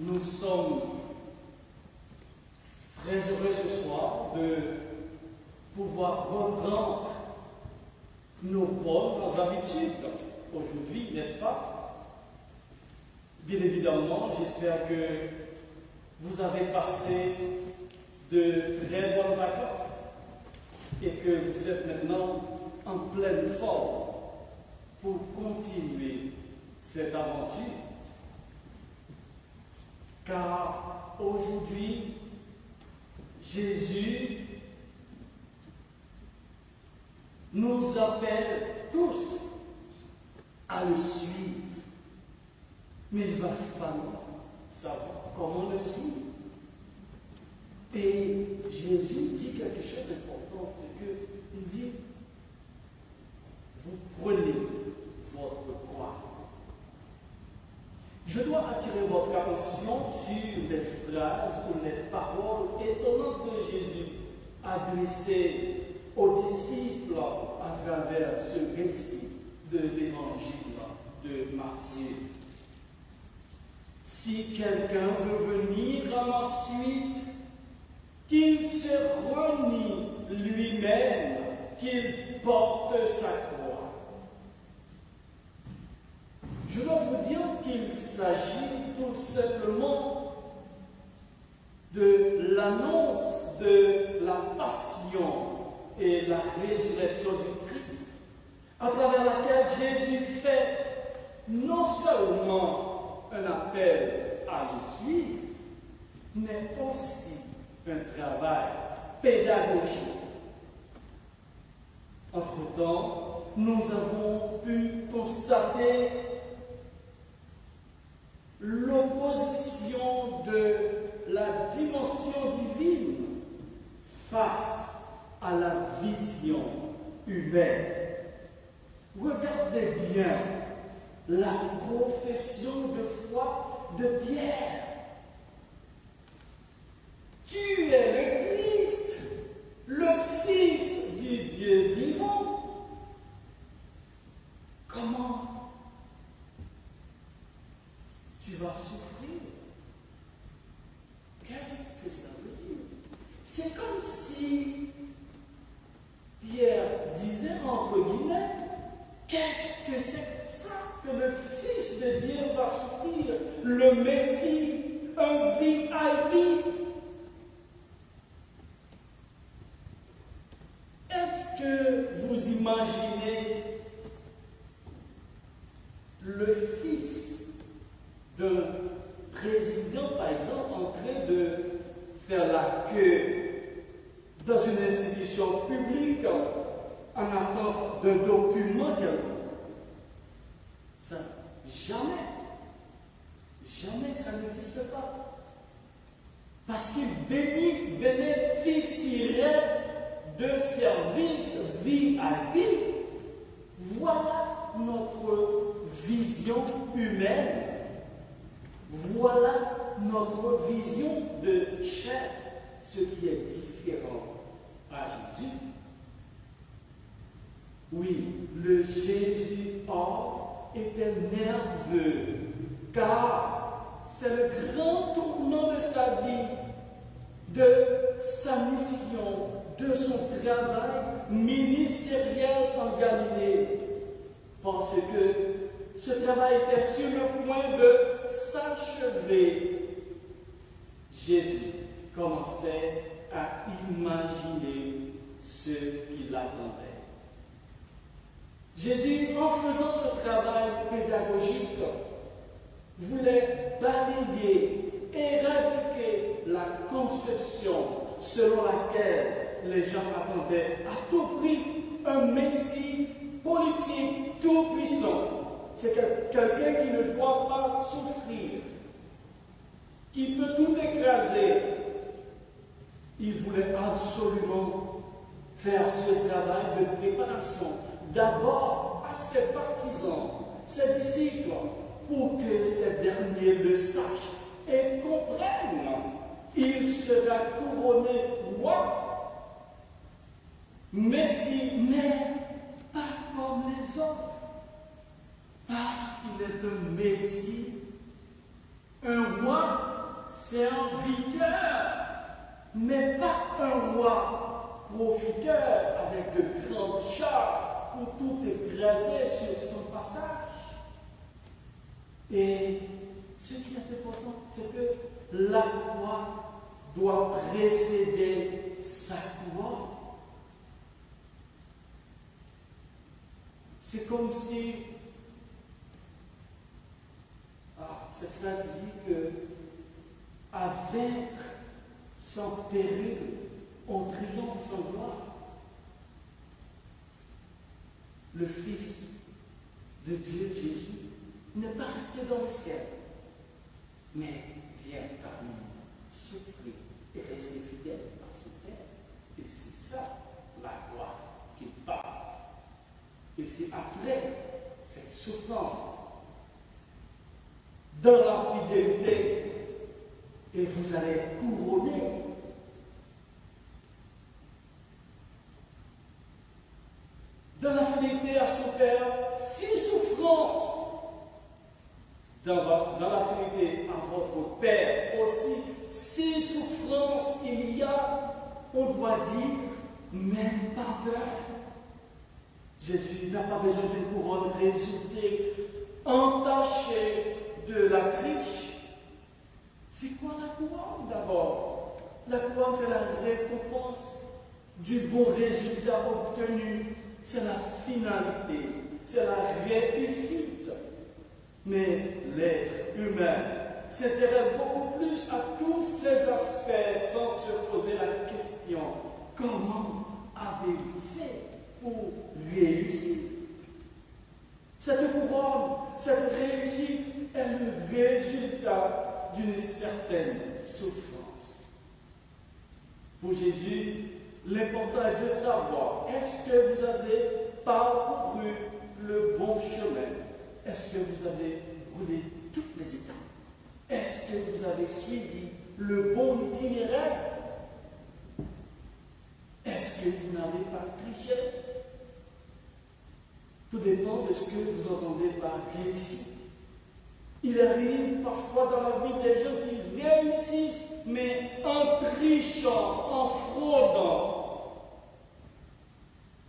Nous sommes très heureux ce soir de pouvoir reprendre nos bonnes habitudes aujourd'hui, n'est-ce pas? Bien évidemment, j'espère que vous avez passé de très bonnes vacances et que vous êtes maintenant en pleine forme pour continuer cette aventure. Car aujourd'hui, Jésus nous appelle tous à le suivre. Mais il va falloir savoir comment le suivre. Et Jésus dit quelque chose d'important, c'est qu'il dit, vous prenez votre croix. Je dois attirer votre attention sur les phrases ou les paroles étonnantes de Jésus adressées aux disciples à travers ce récit de l'évangile de Matthieu. Si quelqu'un veut venir à ma suite, qu'il se renie lui-même, qu'il porte sa croix. Je dois vous dire qu'il s'agit tout simplement de l'annonce de la passion et la résurrection du Christ, à travers laquelle Jésus fait non seulement un appel à le suivre, mais aussi un travail pédagogique. Entre-temps, nous avons pu constater l'opposition de la dimension divine face à la vision humaine. Regardez bien la profession de foi de Pierre. Tu es le Christ, le Fils du Dieu vivant. Comment tu vas souffrir? Qu'est-ce que ça veut dire? C'est comme si Pierre disait, entre guillemets, qu'est-ce que c'est ça que le Fils de Dieu va souffrir? Le Messie, un VIP. Est-ce que vous imaginez le fils d'un président, par exemple, en train de faire la queue dans une institution publique en attente d'un document quelconque? Ça, jamais ça n'existe pas. Parce qu'il bénéficierait de services VIP. Voilà notre vision humaine. Voilà notre vision de chef, ce qui est différent à Jésus. Oui, le Jésus hors était nerveux, car c'est le grand tournant de sa vie, de sa mission, de son travail ministériel en Galilée, parce que ce travail était sur le point de s'achever. Jésus commençait à imaginer ce qui l'attendait. Jésus, en faisant ce travail pédagogique, voulait balayer, éradiquer la conception selon laquelle les gens attendaient à tout prix un Messie politique tout-puissant. C'est quelqu'un qui ne doit pas souffrir, qui peut tout écraser. Il voulait absolument faire ce travail de préparation, d'abord à ses partisans, ses disciples, pour que ces derniers le sachent et comprennent. Il sera couronné roi, Messie, mais pas comme les autres, parce qu'il est un Messie, un roi serviteur, mais pas un roi profiteur avec de grands chars pour tout écraser sur son passage. Et ce qui est important, c'est que la croix doit précéder sa couronne. C'est comme si, cette phrase dit que à vaincre sans péril, on triomphe sans gloire. Le Fils de Dieu, Jésus, n'est pas resté dans le ciel, mais vient parmi nous, souffrir et rester fidèle à son Père. Et c'est ça la gloire qui parle. Et c'est après cette souffrance, dans la fidélité, et vous allez être couronné. Dans la fidélité à son Père, si souffrance. Dans la fidélité à votre Père aussi, si souffrance il y a, on doit dire, même pas peur. Jésus n'a pas besoin d'une couronne résultée, entachée de la triche. C'est quoi la couronne d'abord? La couronne, c'est la récompense du bon résultat obtenu. C'est la finalité, c'est la réussite. Mais l'être humain s'intéresse beaucoup plus à tous ces aspects sans se poser la question: comment avez-vous fait pour réussir? Cette couronne, cette réussite est le résultat d'une certaine souffrance. Pour Jésus, l'important est de savoir: est-ce que vous avez parcouru le bon chemin? Est-ce que vous avez brûlé toutes les étapes? Est-ce que vous avez suivi le bon itinéraire? Est-ce que vous n'avez pas triché? Tout dépend de ce que vous entendez par réussite. Il arrive parfois dans la vie des gens qui réussissent, mais en trichant, en fraudant.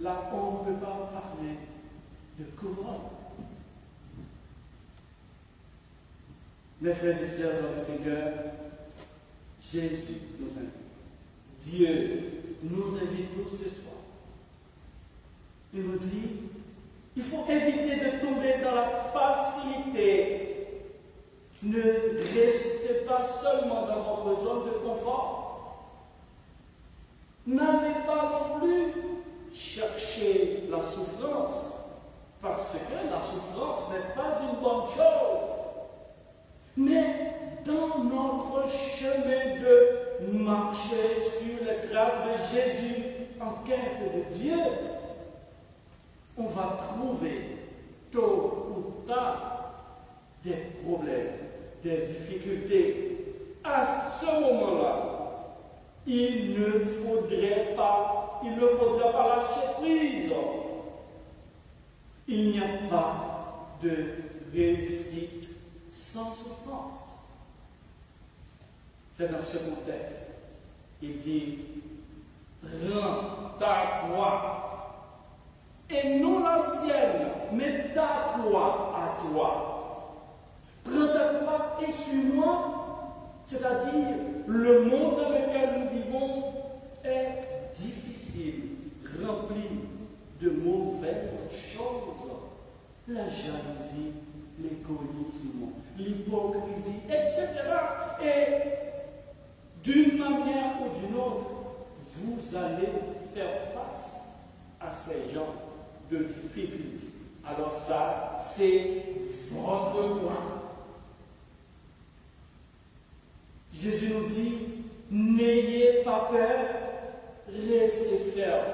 Là, on ne peut pas parler de couronne. Mes frères et sœurs dans le Seigneur, Jésus nous invite. Dieu nous invite tous ce soir. Il nous dit, il faut éviter de tomber dans la facilité. Ne restez pas seulement dans votre zone de confort. N'allez pas non plus chercher la souffrance, parce que la souffrance n'est pas une bonne chose. Mais dans notre chemin de marcher sur les traces de Jésus en quête de Dieu, on va trouver tôt ou tard des problèmes, des difficultés. À ce moment-là, il ne faudra pas lâcher prise. Il n'y a pas de réussite sans souffrance. C'est dans ce contexte. Il dit, rends ta croix, et non la sienne, mais ta croix à toi. Prends ta croix et suis-moi, c'est-à-dire le monde dans lequel nous vivons est difficile, rempli de mauvaises choses. La jalousie, l'égoïsme, l'hypocrisie, etc. Et d'une manière ou d'une autre, vous allez faire face à ces gens de difficultés. Alors ça, c'est votre croix. Jésus nous dit, n'ayez pas peur, restez ferme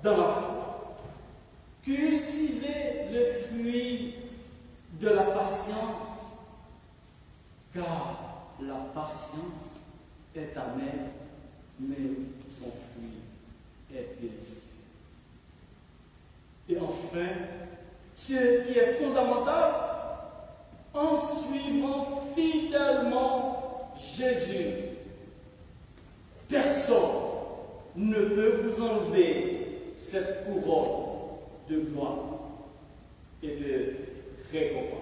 dans la foi. Cultivez le fruit de la patience, car la patience est amère, mais son fruit est délicieux. Et enfin, ce qui est fondamental, en suivant fidèlement Jésus, personne ne peut vous enlever cette couronne de gloire et de récompense.